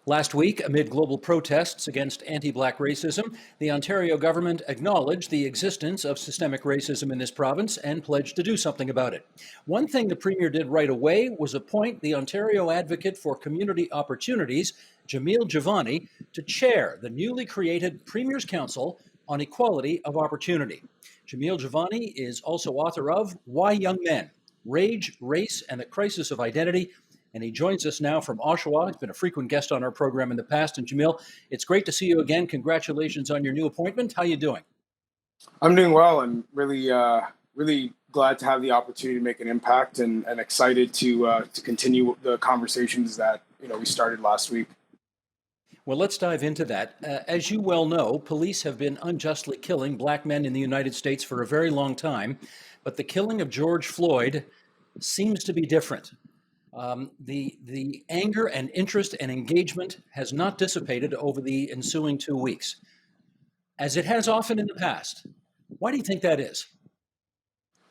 Last week, amid global protests against anti-Black racism, the Ontario government acknowledged the existence of systemic racism in this province and pledged to do something about it. One thing the Premier did right away was appoint the Ontario Advocate for Community Opportunities, Jamil Jivani, to chair the newly created Premier's Council on Equality of Opportunity. Jamil Jivani is also author of Why Young Men? Rage, Race, and the Crisis of Identity, and he joins us now from Oshawa. He's been a frequent guest on our program in the past. And Jamil, it's great to see you again. Congratulations on your new appointment. How are you doing? I'm doing well and really glad to have the opportunity to make an impact and excited to continue the conversations that we started last week. Well, let's dive into that. As you well know, police have been unjustly killing Black men in the United States for a very long time, but the killing of George Floyd seems to be different. The anger and interest and engagement has not dissipated over the ensuing 2 weeks, as it has often in the past. Why do you think that is?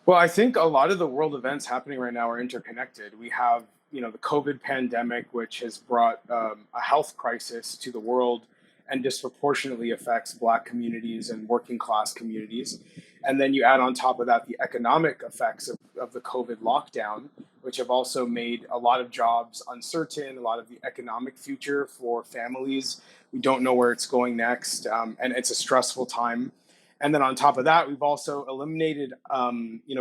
Well, I think a lot of the world events happening right now are interconnected. We have, the COVID pandemic, which has brought a health crisis to the world and disproportionately affects Black communities and working class communities. And then you add on top of that the economic effects of the COVID lockdown, which have also made a lot of jobs uncertain, a lot of the economic future for families. We don't know where it's going next, and it's a stressful time. And then on top of that, we've also eliminated,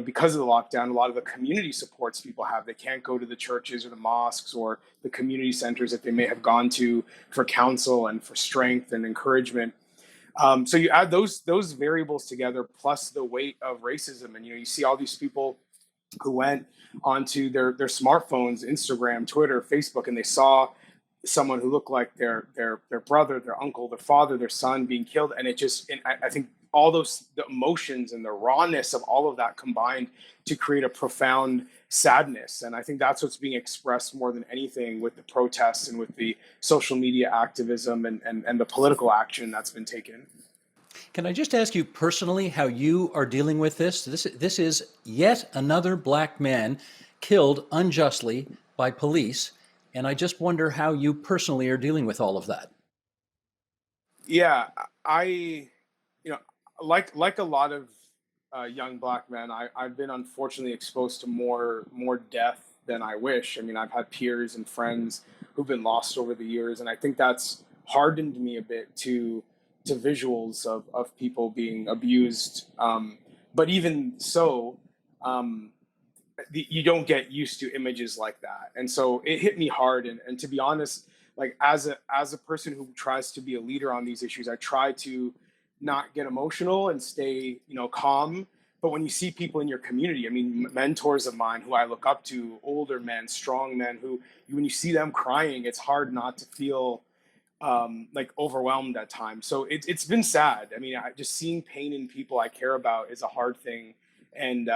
because of the lockdown, a lot of the community supports people have. They can't go to the churches or the mosques or the community centers that they may have gone to for counsel and for strength and encouragement. So you add those variables together, plus the weight of racism, and you see all these people who went onto their smartphones, Instagram, Twitter, Facebook, and they saw someone who looked like their brother, their uncle, their father, their son being killed, and I think all the emotions and the rawness of all of that combined to create a profound sadness. And I think that's what's being expressed more than anything with the protests and with the social media activism and the political action that's been taken. Can I just ask you personally how you are dealing with this? This is yet another Black man killed unjustly by police. And I just wonder how you personally are dealing with all of that. Yeah, like a lot of young Black men, I've been unfortunately exposed to more death than I wish. I mean, I've had peers and friends who've been lost over the years, and I think that's hardened me a bit to visuals of people being abused. But even so, you don't get used to images like that, and so it hit me hard. And to be honest, like as a person who tries to be a leader on these issues, I try to not get emotional and stay, calm. But when you see people in your community, I mean, mentors of mine who I look up to, older men, strong men, who when you see them crying, it's hard not to feel like overwhelmed at times. So it's been sad. I mean, just seeing pain in people I care about is a hard thing. And,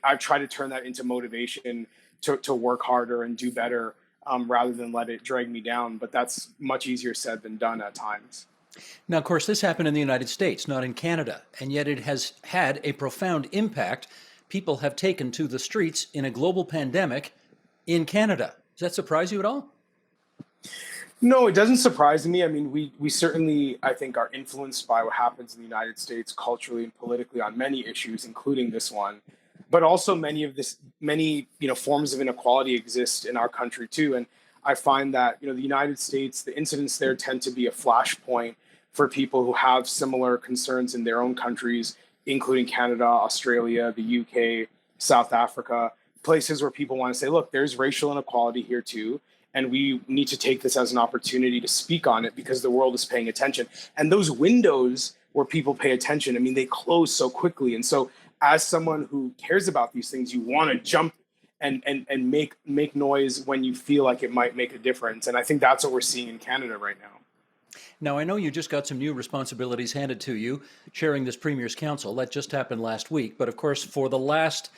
I've tried to turn that into motivation to work harder and do better rather than let it drag me down. But that's much easier said than done at times. Now, of course, this happened in the United States, not in Canada, and yet it has had a profound impact. People have taken to the streets in a global pandemic in Canada. Does that surprise you at all? No, it doesn't surprise me. I mean, we certainly, I think, are influenced by what happens in the United States culturally and politically on many issues, including this one. But also many forms of inequality exist in our country too. And I find that, the United States, the incidents there tend to be a flashpoint for people who have similar concerns in their own countries, including Canada, Australia, the UK, South Africa, places where people want to say, look, there's racial inequality here too. And we need to take this as an opportunity to speak on it because the world is paying attention. And those windows where people pay attention, I mean, they close so quickly. And so as someone who cares about these things, you want to jump and make noise when you feel like it might make a difference. And I think that's what we're seeing in Canada right now. Now, I know you just got some new responsibilities handed to you, chairing this Premier's Council. That just happened last week. But of course, for the last,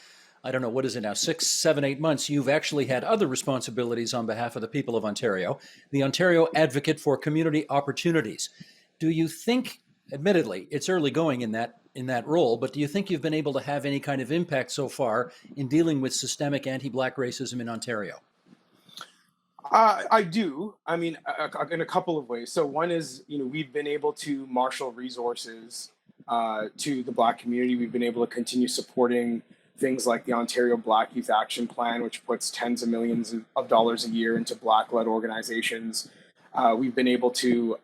I don't know, what is it now, 6, 7, 8 months, you've actually had other responsibilities on behalf of the people of Ontario, the Ontario Advocate for Community Opportunities. Do you think, admittedly, it's early going in that role, but do you think you've been able to have any kind of impact so far in dealing with systemic anti-Black racism in Ontario? I do. I mean, in a couple of ways. So one is, we've been able to marshal resources to the Black community. We've been able to continue supporting things like the Ontario Black Youth Action Plan, which puts tens of millions of dollars a year into Black-led organizations. We've been able to,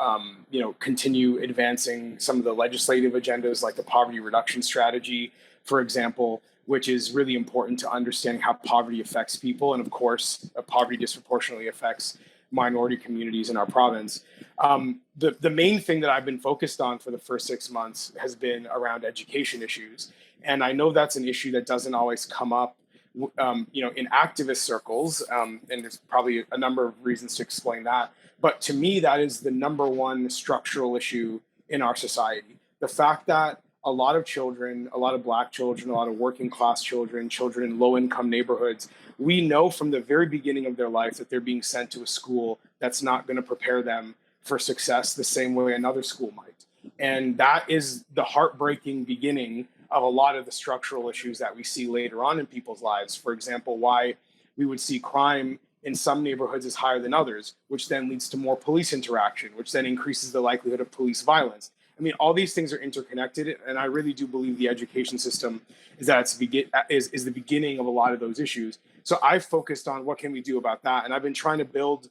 continue advancing some of the legislative agendas, like the poverty reduction strategy, for example, which is really important to understanding how poverty affects people. And of course, poverty disproportionately affects minority communities in our province. The main thing that I've been focused on for the first 6 months has been around education issues. And I know that's an issue that doesn't always come up, in activist circles. And there's probably a number of reasons to explain that. But to me, that is the number one structural issue in our society. The fact that a lot of children, a lot of Black children, a lot of working class children, children in low income neighborhoods, we know from the very beginning of their life that they're being sent to a school that's not going to prepare them for success the same way another school might. And that is the heartbreaking beginning of a lot of the structural issues that we see later on in people's lives. For example, why we would see crime in some neighborhoods is higher than others, which then leads to more police interaction, which then increases the likelihood of police violence. I mean, all these things are interconnected, and I really do believe the education system is the beginning of a lot of those issues. So I've focused on what can we do about that, and I've been trying to build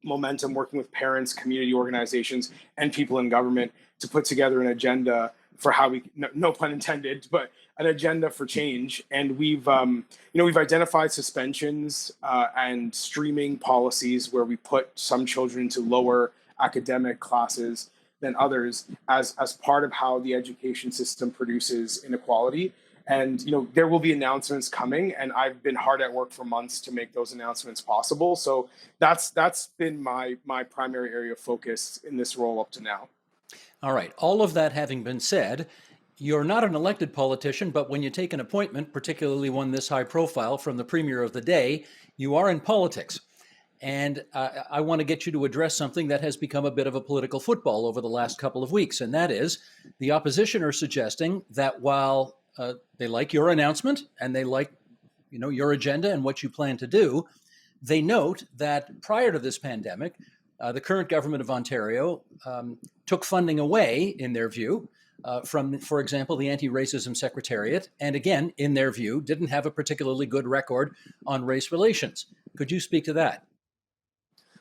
momentum, working with parents, community organizations, and people in government to put together an agenda for how we, no pun intended, but an agenda for change. And we've identified suspensions and streaming policies where we put some children into lower academic classes than others as part of how the education system produces inequality. And there will be announcements coming, and I've been hard at work for months to make those announcements possible. So that's been my primary area of focus in this role up to now. All right. All of that having been said, you're not an elected politician, but when you take an appointment, particularly one this high profile from the premier of the day, you are in politics. And I want to get you to address something that has become a bit of a political football over the last couple of weeks. And that is the opposition are suggesting that while they like your announcement and they like, your agenda and what you plan to do, they note that prior to this pandemic, the current government of Ontario took funding away, in their view, from, for example, the Anti-Racism Secretariat, and again, in their view, didn't have a particularly good record on race relations. Could you speak to that?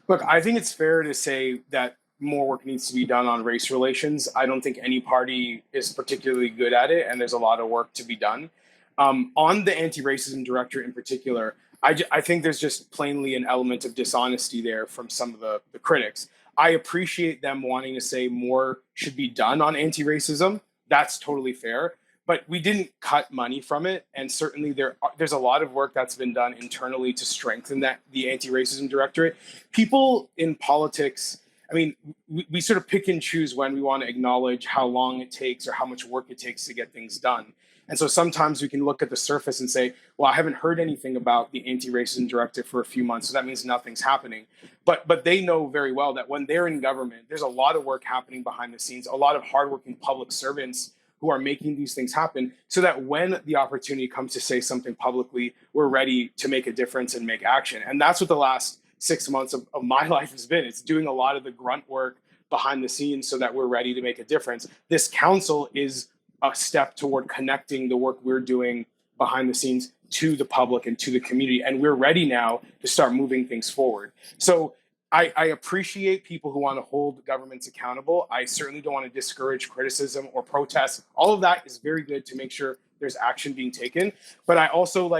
Look, I think it's fair to say that more work needs to be done on race relations. I don't think any party is particularly good at it, and there's a lot of work to be done. On the anti-racism director in particular, I think there's just plainly an element of dishonesty there from some of the critics. I appreciate them wanting to say more should be done on anti-racism. That's totally fair. But we didn't cut money from it, and certainly there's a lot of work that's been done internally to strengthen the anti-racism directorate. People in politics, I mean, we sort of pick and choose when we want to acknowledge how long it takes or how much work it takes to get things done. And so sometimes we can look at the surface and say, well, I haven't heard anything about the anti-racism directive for a few months, so that means nothing's happening. But they know very well that when they're in government, there's a lot of work happening behind the scenes, a lot of hardworking public servants who are making these things happen, so that when the opportunity comes to say something publicly, we're ready to make a difference and make action. And that's what the last 6 months of my life has been. It's doing a lot of the grunt work behind the scenes so that we're ready to make a difference. This council is a step toward connecting the work we're doing behind the scenes to the public and to the community. And we're ready now to start moving things forward. So I appreciate people who want to hold governments accountable. I certainly don't want to discourage criticism or protest. All of that is very good to make sure there's action being taken. But I also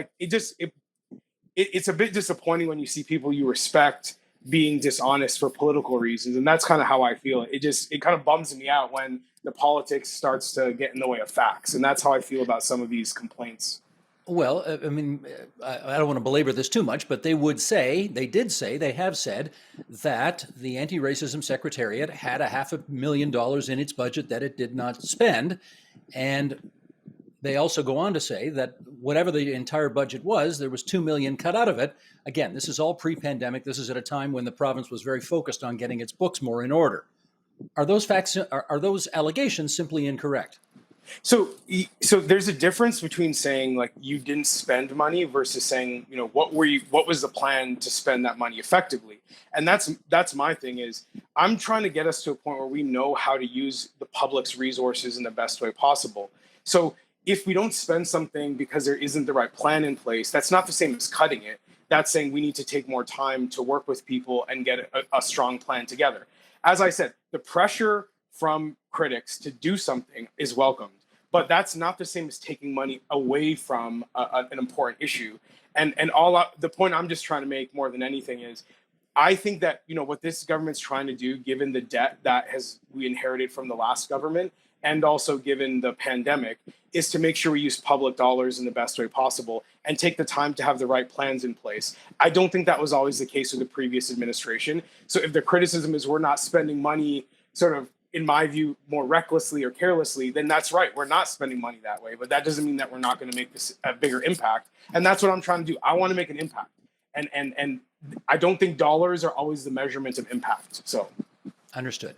it's a bit disappointing when you see people you respect being dishonest for political reasons. And that's kind of how I feel. It kind of bums me out when the politics starts to get in the way of facts. And that's how I feel about some of these complaints. Well, I mean, I don't want to belabor this too much, but they have said that the Anti-Racism Secretariat had $500,000 in its budget that it did not spend. And they also go on to say that whatever the entire budget was, there was $2 million cut out of it. Again, this is all pre-pandemic. This is at a time when the province was very focused on getting its books more in order. Are those allegations simply incorrect? So there's a difference between saying like you didn't spend money versus saying, what was the plan to spend that money effectively? And that's my thing is I'm trying to get us to a point where we know how to use the public's resources in the best way possible. So if we don't spend something because there isn't the right plan in place, that's not the same as cutting it. That's saying we need to take more time to work with people and get a strong plan together. As I said, the pressure from critics to do something is welcomed, but that's not the same as taking money away from an important issue. The point I'm just trying to make more than anything is, I think that what this government's trying to do, given the debt that we inherited from the last government, and also given the pandemic, is to make sure we use public dollars in the best way possible and take the time to have the right plans in place. I don't think that was always the case with the previous administration. So if the criticism is we're not spending money sort of, in my view, more recklessly or carelessly, then that's right. We're not spending money that way, but that doesn't mean that we're not going to make this a bigger impact. And that's what I'm trying to do. I want to make an impact. And I don't think dollars are always the measurement of impact. So, understood.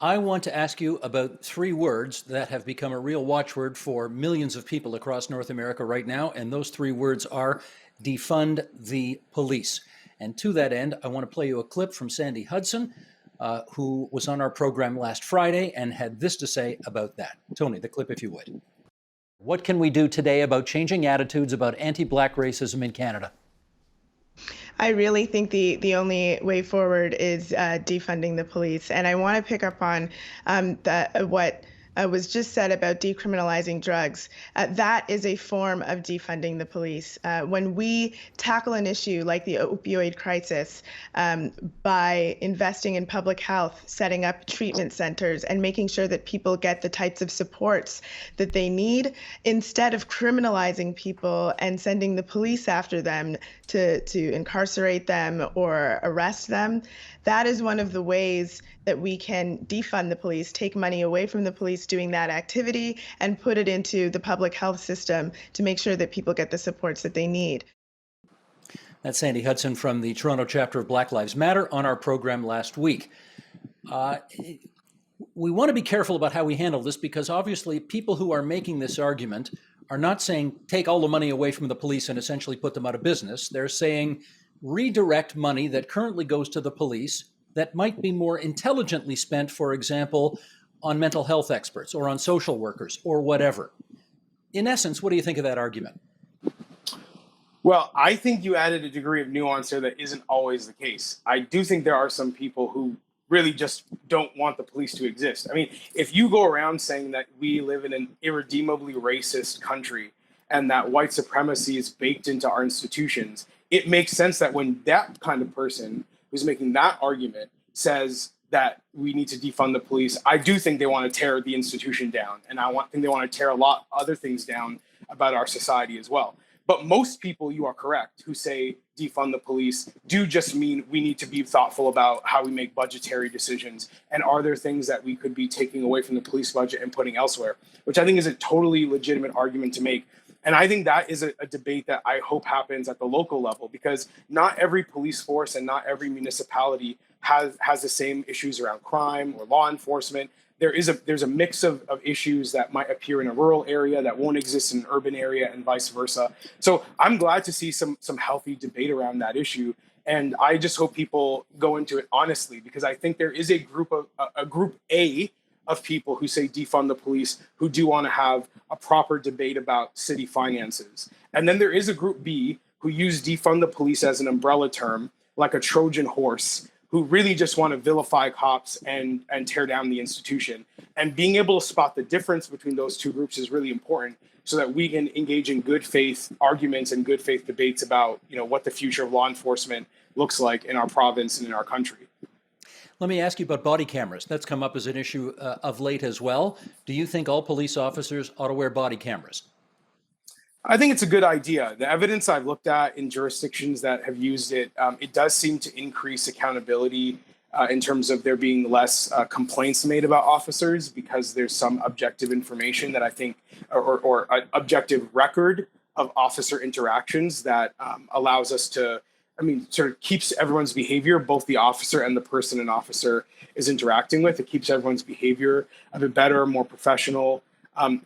I want to ask you about 3 words that have become a real watchword for millions of people across North America right now, and those 3 words are defund the police. And to that end, I want to play you a clip from Sandy Hudson, who was on our program last Friday and had this to say about that. Tony, the clip, if you would. What can we do today about changing attitudes about anti-Black racism in Canada? I really think the only way forward is defunding the police. And I want to pick up on what was just said about decriminalizing drugs. That is a form of defunding the police. When we tackle an issue like the opioid crisis by investing in public health, setting up treatment centers, and making sure that people get the types of supports that they need, instead of criminalizing people and sending the police after them to incarcerate them or arrest them, that is one of the ways that we can defund the police, take money away from the police doing that activity and put it into the public health system to make sure that people get the supports that they need. That's Sandy Hudson from the Toronto chapter of Black Lives Matter on our program last week. We want to be careful about how we handle this because obviously people who are making this argument are not saying take all the money away from the police and essentially put them out of business. They're saying redirect money that currently goes to the police that might be more intelligently spent, for example, on mental health experts or on social workers or whatever. In essence, what do you think of that argument? Well, I think you added a degree of nuance here that isn't always the case. I do think there are some people who really just don't want the police to exist. I mean, if you go around saying that we live in an irredeemably racist country and that white supremacy is baked into our institutions, it makes sense that when that kind of person who's making that argument says that we need to defund the police, I do think they want to tear the institution down. And think they want to tear a lot of other things down about our society as well. But most people, you are correct, who say defund the police do just mean we need to be thoughtful about how we make budgetary decisions. And are there things that we could be taking away from the police budget and putting elsewhere, which I think is a totally legitimate argument to make. And I think that is a debate that I hope happens at the local level, because not every police force and not every municipality has the same issues around crime or law enforcement. There's a mix of issues that might appear in a rural area that won't exist in an urban area and vice versa. So I'm glad to see some healthy debate around that issue. And I just hope people go into it honestly, because I think there is a group A of people who say defund the police who do want to have a proper debate about city finances. And then there is a group B who use defund the police as an umbrella term, like a Trojan horse, who really just want to vilify cops and tear down the institution. And being able to spot the difference between those two groups is really important so that we can engage in good faith arguments and good faith debates about, what the future of law enforcement looks like in our province and in our country. Let me ask you about body cameras. That's come up as an issue of late as well. Do you think all police officers ought to wear body cameras? I think it's a good idea. The evidence I've looked at in jurisdictions that have used it, it does seem to increase accountability in terms of there being less complaints made about officers, because there's some objective information that I think, or an objective record of officer interactions that allows us to, sort of keeps everyone's behavior, both the officer and the person an officer is interacting with. It keeps everyone's behavior a bit better, more professional.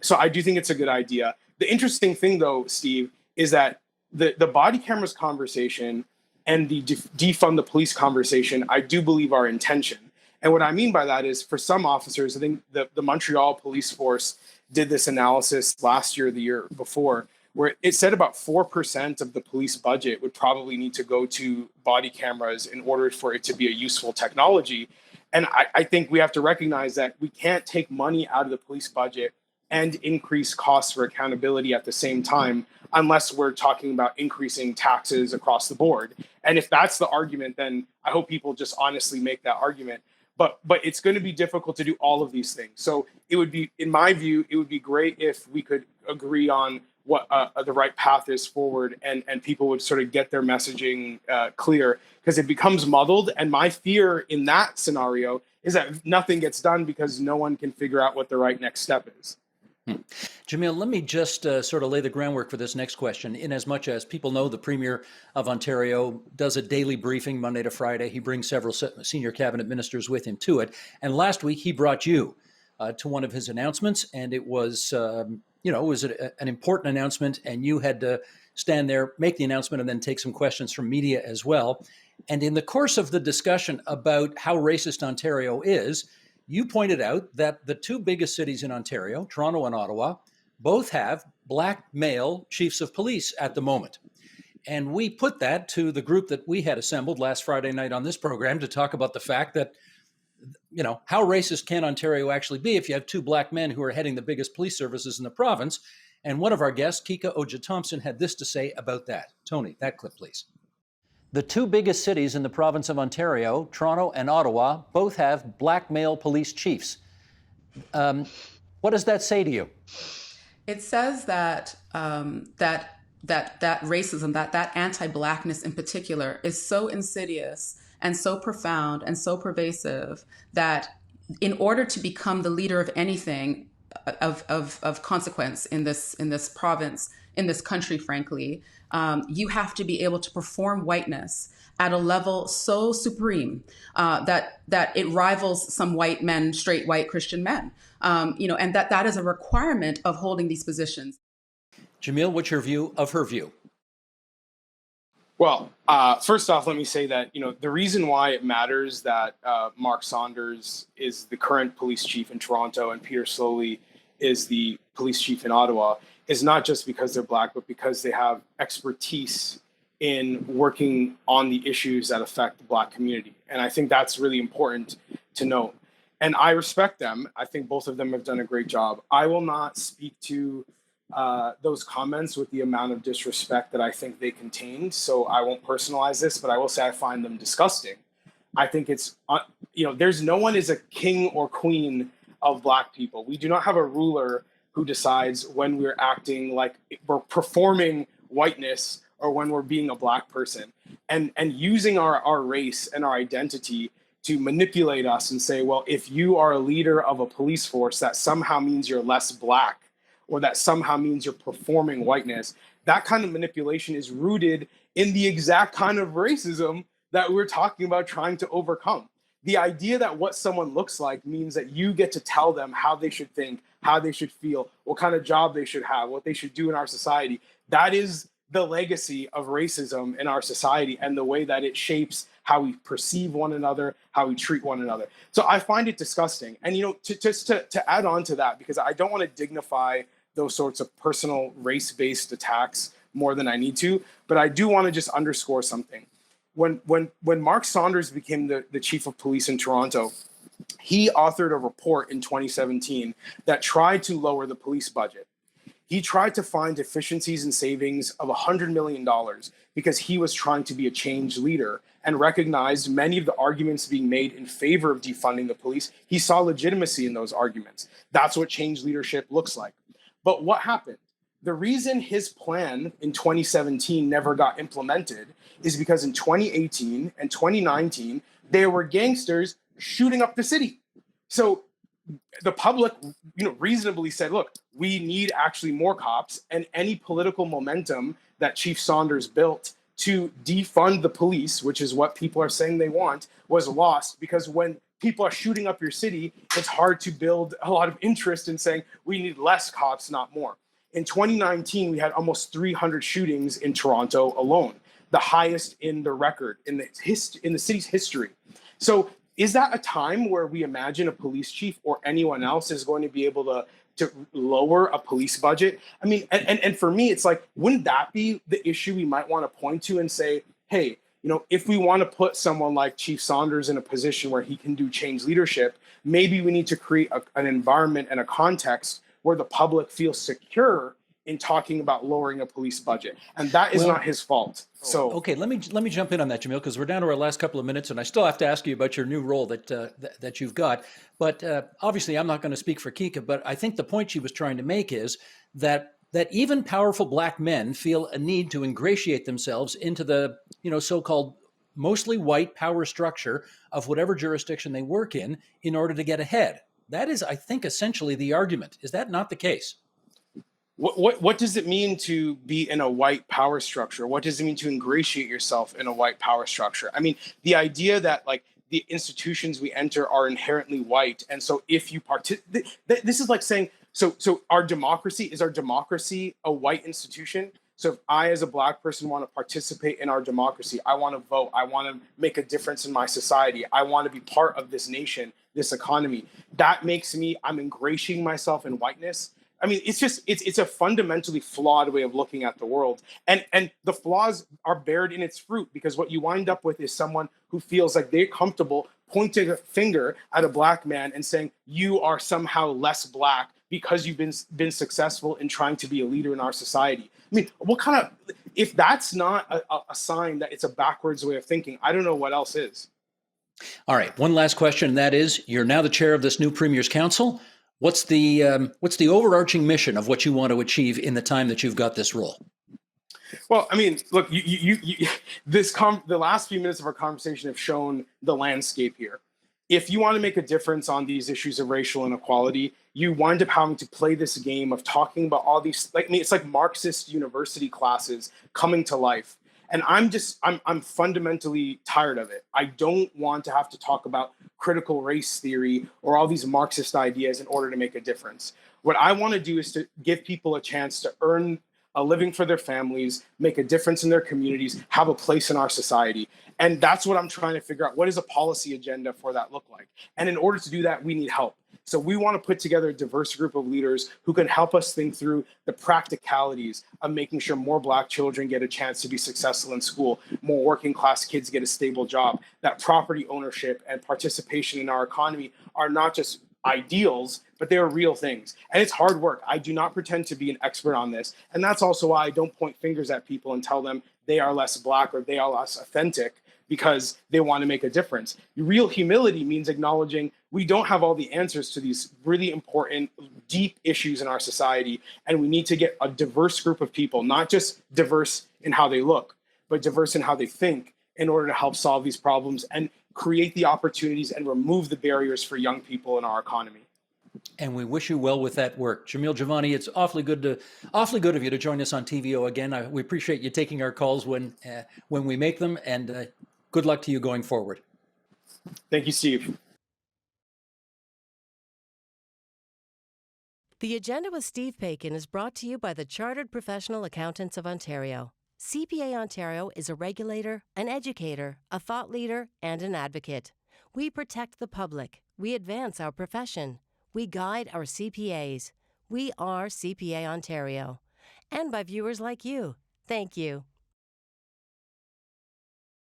So I do think it's a good idea. The interesting thing, though, Steve, is that the body cameras conversation and the defund the police conversation, I do believe are in tension. And what I mean by that is, for some officers, I think the Montreal police force did this analysis last year, the year before, where it said about 4% of the police budget would probably need to go to body cameras in order for it to be a useful technology. And I think we have to recognize that we can't take money out of the police budget and increase costs for accountability at the same time, unless we're talking about increasing taxes across the board. And if that's the argument, then I hope people just honestly make that argument. But it's going to be difficult to do all of these things. So it would be, in my view, it would be great if we could agree on what the right path is forward, and people would sort of get their messaging clear, because it becomes muddled. And my fear in that scenario is that nothing gets done because no one can figure out what the right next step is. Jamil, let me just sort of lay the groundwork for this next question. In as much as people know, the Premier of Ontario does a daily briefing Monday to Friday. He brings several senior cabinet ministers with him to it. And last week, he brought you to one of his announcements. And it was, it was an important announcement. And you had to stand there, make the announcement, and then take some questions from media as well. And in the course of the discussion about how racist Ontario is, you pointed out that the two biggest cities in Ontario, Toronto and Ottawa, both have Black male chiefs of police at the moment. And we put that to the group that we had assembled last Friday night on this program to talk about the fact that, how racist can Ontario actually be if you have two Black men who are heading the biggest police services in the province? And one of our guests, Kika Oja-Thompson, had this to say about that. Tony, that clip, please. The two biggest cities in the province of Ontario, Toronto and Ottawa, both have Black male police chiefs. What does that say to you? It says that that racism, that anti-Blackness in particular, is so insidious and so profound and so pervasive that in order to become the leader of anything of consequence in this province, in this country, frankly, you have to be able to perform whiteness at a level so supreme that it rivals some white men, straight white Christian men, and that is a requirement of holding these positions. Jamil, what's your view of her view? Well, first off, let me say that, the reason why it matters that Mark Saunders is the current police chief in Toronto and Peter Slowly is the police chief in Ottawa is not just because they're Black, but because they have expertise in working on the issues that affect the Black community. And I think that's really important to note. And I respect them. I think both of them have done a great job. I will not speak to those comments with the amount of disrespect that I think they contained. So I won't personalize this, but I will say I find them disgusting. I think it's, there's no one is a king or queen of Black people. We do not have a ruler who decides when we're acting like we're performing whiteness or when we're being a Black person, and using our race and our identity to manipulate us and say, well, if you are a leader of a police force, that somehow means you're less Black, or that somehow means you're performing whiteness. That kind of manipulation is rooted in the exact kind of racism that we're talking about trying to overcome. The idea that what someone looks like means that you get to tell them how they should think, how they should feel, what kind of job they should have, what they should do in our society. That is the legacy of racism in our society and the way that it shapes how we perceive one another, how we treat one another. So I find it disgusting. And, to add on to that, because I don't want to dignify those sorts of personal race-based attacks more than I need to, but I do want to just underscore something. When Mark Saunders became the chief of police in Toronto, he authored a report in 2017 that tried to lower the police budget. He tried to find efficiencies and savings of $100 million because he was trying to be a change leader and recognized many of the arguments being made in favor of defunding the police. He saw legitimacy in those arguments. That's what change leadership looks like. But what happened? The reason his plan in 2017 never got implemented is because in 2018 and 2019, there were gangsters shooting up the city. So the public, reasonably said, look, we need actually more cops, and any political momentum that Chief Saunders built to defund the police, which is what people are saying they want, was lost because when people are shooting up your city, it's hard to build a lot of interest in saying we need less cops, not more. In 2019, we had almost 300 shootings in Toronto alone, the highest in the record in the city's history. So is that a time where we imagine a police chief or anyone else is going to be able to lower a police budget? I mean, and for me, it's like, wouldn't that be the issue we might want to point to and say, hey, if we want to put someone like Chief Saunders in a position where he can do change leadership, maybe we need to create an environment and a context where the public feels secure in talking about lowering a police budget, and that is not his fault. So okay, let me jump in on that, Jamil, because we're down to our last couple of minutes, and I still have to ask you about your new role that you've got. But obviously, I'm not going to speak for Kika, but I think the point she was trying to make is that even powerful black men feel a need to ingratiate themselves into the so-called mostly white power structure of whatever jurisdiction they work in order to get ahead. That is, I think, essentially the argument. Is that not the case? What does it mean to be in a white power structure? What does it mean to ingratiate yourself in a white power structure? I mean, the idea that like the institutions we enter are inherently white, and so if you this is like saying, so our democracy, is our democracy a white institution? So if I, as a black person, want to participate in our democracy, I want to vote, I want to make a difference in my society, I want to be part of this nation, this economy. That makes me, I'm ingratiating myself in whiteness. I mean, it's a fundamentally flawed way of looking at the world. And the flaws are bared in its fruit, because what you wind up with is someone who feels like they're comfortable pointing a finger at a black man and saying, you are somehow less black because you've been successful in trying to be a leader in our society. I mean, if that's not a sign that it's a backwards way of thinking, I don't know what else is. All right, one last question, and that is, you're now the chair of this new Premier's Council. What's the overarching mission of what you want to achieve in the time that you've got this role? Well, I mean, look, the last few minutes of our conversation have shown the landscape here. If you want to make a difference on these issues of racial inequality, you wind up having to play this game of talking about all these, it's like Marxist university classes coming to life. And I'm fundamentally tired of it. I don't want to have to talk about critical race theory or all these Marxist ideas in order to make a difference. What I want to do is to give people a chance to earn a living for their families, make a difference in their communities, have a place in our society. And that's what I'm trying to figure out. What does a policy agenda for that look like? And in order to do that, we need help. So we want to put together a diverse group of leaders who can help us think through the practicalities of making sure more Black children get a chance to be successful in school, more working class kids get a stable job, that property ownership and participation in our economy are not just ideals, but they are real things. And it's hard work. I do not pretend to be an expert on this. And that's also why I don't point fingers at people and tell them they are less Black or they are less authentic because they want to make a difference. Real humility means acknowledging we don't have all the answers to these really important, deep issues in our society. And we need to get a diverse group of people, not just diverse in how they look, but diverse in how they think, in order to help solve these problems and create the opportunities and remove the barriers for young people in our economy. And we wish you well with that work. Jamil Jivani, it's awfully good of you to join us on TVO again. We appreciate you taking our calls when we make them, and good luck to you going forward. Thank you, Steve. The Agenda with Steve Paikin is brought to you by the Chartered Professional Accountants of Ontario. CPA Ontario is a regulator, an educator, a thought leader, and an advocate. We protect the public. We advance our profession. We guide our CPAs. We are CPA Ontario. And by viewers like you. Thank you.